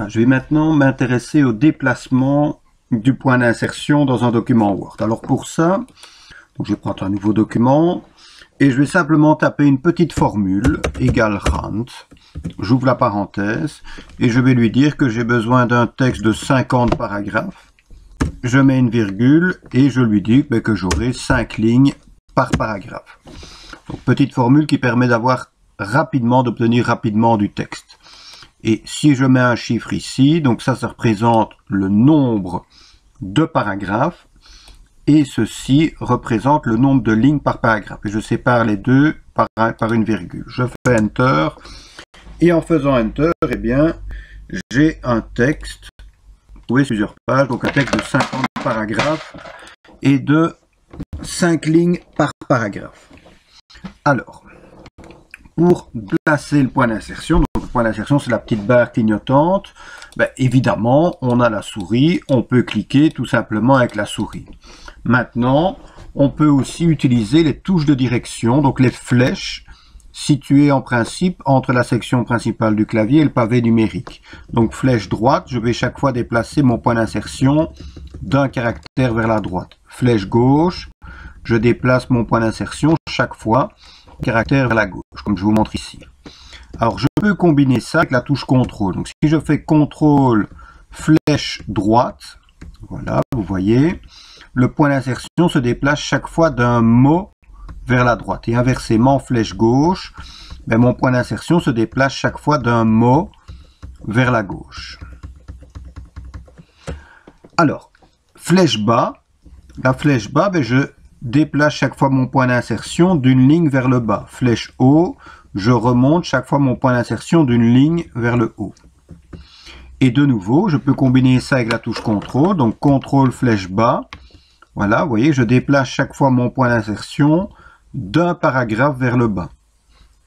Je vais maintenant m'intéresser au déplacement du point d'insertion dans un document Word. Alors pour ça, donc je vais prendre un nouveau document et je vais simplement taper une petite formule égale rand. J'ouvre la parenthèse et je vais lui dire que j'ai besoin d'un texte de 50 paragraphes. Je mets une virgule et je lui dis que j'aurai 5 lignes par paragraphe. Donc petite formule qui permet d'obtenir rapidement du texte. Et si je mets un chiffre ici, donc ça représente le nombre de paragraphes et ceci représente le nombre de lignes par paragraphe. Et je sépare les deux par une virgule. Je fais Enter et en faisant Enter, eh bien, j'ai un texte, vous pouvez plusieurs pages, donc un texte de 50 paragraphes et de 5 lignes par paragraphe. Alors, pour placer le point d'insertion, donc le point d'insertion c'est la petite barre clignotante, évidemment on a la souris, on peut cliquer tout simplement avec la souris. Maintenant, on peut aussi utiliser les touches de direction, donc les flèches situées en principe entre la section principale du clavier et le pavé numérique. Donc flèche droite, je vais chaque fois déplacer mon point d'insertion d'un caractère vers la droite. Flèche gauche, je déplace mon point d'insertion chaque fois caractère vers la gauche, comme je vous montre ici. Alors je peux combiner ça avec la touche CTRL. Donc si je fais CTRL flèche droite, voilà, vous voyez, le point d'insertion se déplace chaque fois d'un mot vers la droite. Et inversement, flèche gauche, mon point d'insertion se déplace chaque fois d'un mot vers la gauche. Alors, flèche bas, la flèche bas, je déplace chaque fois mon point d'insertion d'une ligne vers le bas. Flèche haut, je remonte chaque fois mon point d'insertion d'une ligne vers le haut. Et de nouveau, je peux combiner ça avec la touche CTRL, donc CTRL flèche bas. Voilà, vous voyez, je déplace chaque fois mon point d'insertion d'un paragraphe vers le bas.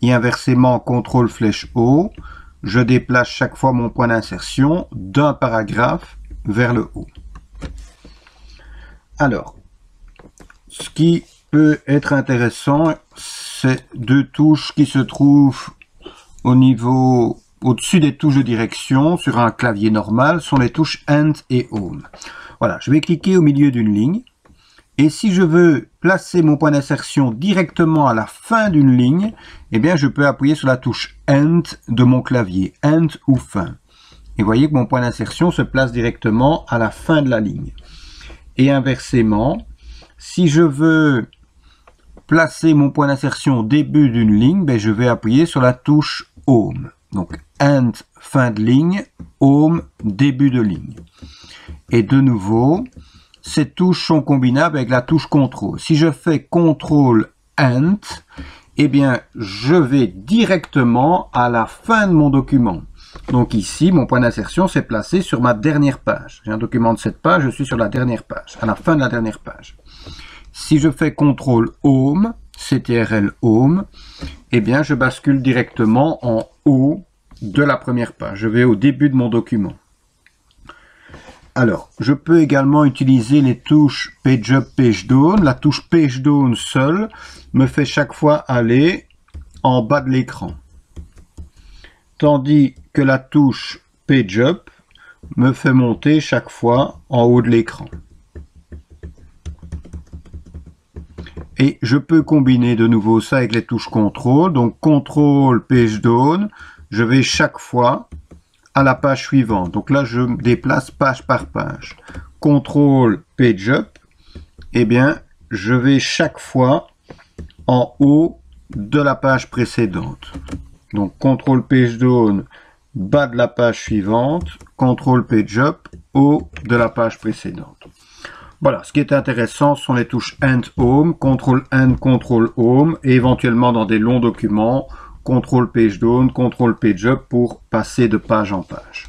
Et inversement, CTRL flèche haut, je déplace chaque fois mon point d'insertion d'un paragraphe vers le haut. Alors, ce qui peut être intéressant, c'est deux touches qui se trouvent au-dessus des touches de direction sur un clavier normal, sont les touches End et Home. Voilà, je vais cliquer au milieu d'une ligne. Et si je veux placer mon point d'insertion directement à la fin d'une ligne, eh bien je peux appuyer sur la touche End de mon clavier, End ou fin. Et vous voyez que mon point d'insertion se place directement à la fin de la ligne. Et inversement, si je veux placer mon point d'insertion au début d'une ligne, je vais appuyer sur la touche Home. Donc End, fin de ligne, Home, début de ligne. Et de nouveau, ces touches sont combinables avec la touche CTRL. Si je fais CTRL End, eh bien je vais directement à la fin de mon document. Donc ici, mon point d'insertion s'est placé sur ma dernière page. J'ai un document de 7 pages, je suis sur la dernière page, à la fin de la dernière page. Si je fais CTRL Home, CTRL Home, eh bien je bascule directement en haut de la première page. Je vais au début de mon document. Alors, je peux également utiliser les touches Page Up, Page Down. La touche Page Down seule me fait chaque fois aller en bas de l'écran. Tandis que la touche Page Up me fait monter chaque fois en haut de l'écran. Et je peux combiner de nouveau ça avec les touches CTRL. Donc CTRL Page Down, je vais chaque fois à la page suivante. Donc là, je me déplace page par page. CTRL Page Up, eh bien, je vais chaque fois en haut de la page précédente. Donc CTRL Page Down, bas de la page suivante, CTRL Page Up, haut de la page précédente. Voilà, ce qui est intéressant sont les touches End Home, CTRL End, CTRL Home, et éventuellement dans des longs documents, CTRL Page Down, CTRL Page Up pour passer de page en page.